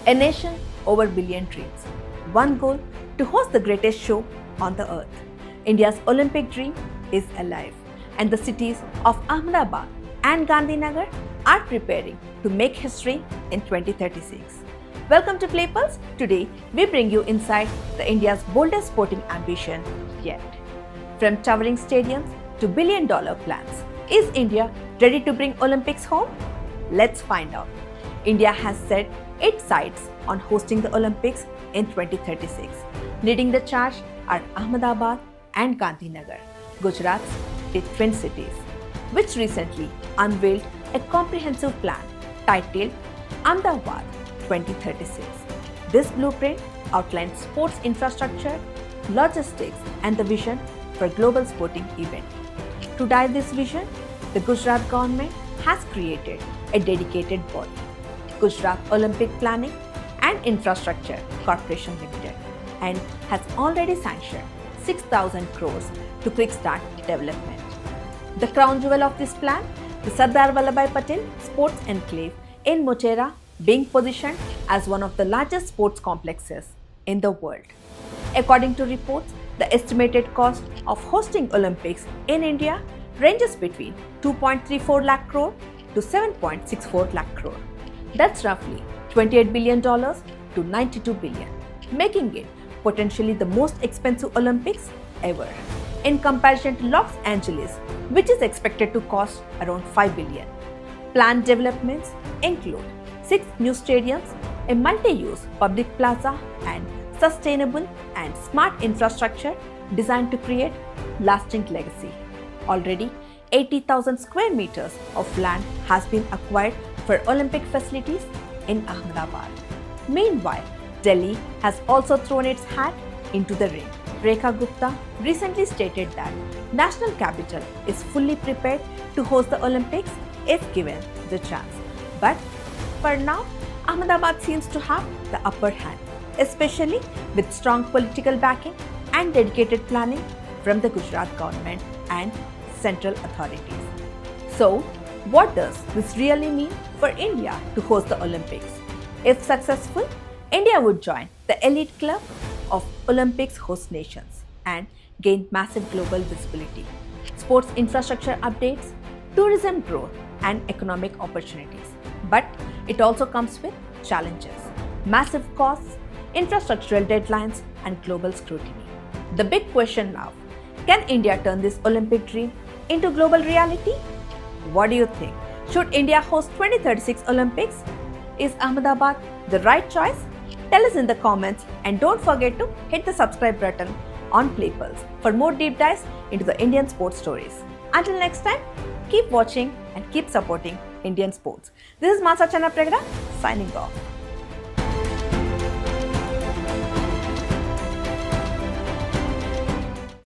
A nation over billion dreams. One goal to host the greatest show on the earth. India's Olympic dream is alive, and the cities of Ahmedabad and Gandhinagar are preparing to make history in 2036. Welcome to Play Pulse. Today, we bring you inside the India's boldest sporting ambition yet. From towering stadiums to billion-dollar plans, is India ready to bring Olympics home? Let's find out. India has set its sights on hosting the Olympics in 2036. Leading the charge are Ahmedabad and Gandhinagar, Gujarat's twin cities, which recently unveiled a comprehensive plan titled Ahmedabad 2036. This blueprint outlines sports infrastructure, logistics, and the vision for global sporting event. To guide this vision, the Gujarat government has created a dedicated body, Gujarat Olympic Planning and Infrastructure Corporation Limited, and has already sanctioned 6,000 crores to kickstart development. The crown jewel of this plan, the Sardar Vallabhbhai Patel Sports Enclave in Motera, being positioned as one of the largest sports complexes in the world. According to reports, the estimated cost of hosting Olympics in India ranges between 2.34 lakh crore to 7.64 lakh crore. That's roughly $28 billion to 92 billion, making it potentially the most expensive Olympics ever. In comparison to Los Angeles, which is expected to cost around 5 billion. Planned developments include 6 new stadiums, a multi-use public plaza, and sustainable and smart infrastructure designed to create lasting legacy. Already, 80,000 square meters of land has been acquired for Olympic facilities in Ahmedabad. Meanwhile, Delhi has also thrown its hat into the ring. Rekha Gupta recently stated that national capital is fully prepared to host the Olympics if given the chance. But for now, Ahmedabad seems to have the upper hand, especially with strong political backing and dedicated planning from the Gujarat government and central authorities. So, what does this really mean for India to host the Olympics? If successful, India would join the elite club of Olympics host nations and gain massive global visibility, sports infrastructure updates, tourism growth, and economic opportunities. But it also comes with challenges, massive costs, infrastructural deadlines, and global scrutiny. The big question now, can India turn this Olympic dream into global reality? What do you think? Should India host 2036 Olympics? Is Ahmedabad the right choice? Tell us in the comments, and don't forget to hit the subscribe button on Play Pulse for more deep dives into the Indian sports stories. Until next time, keep watching and keep supporting Indian sports. This is Masa Channa Pragada signing off.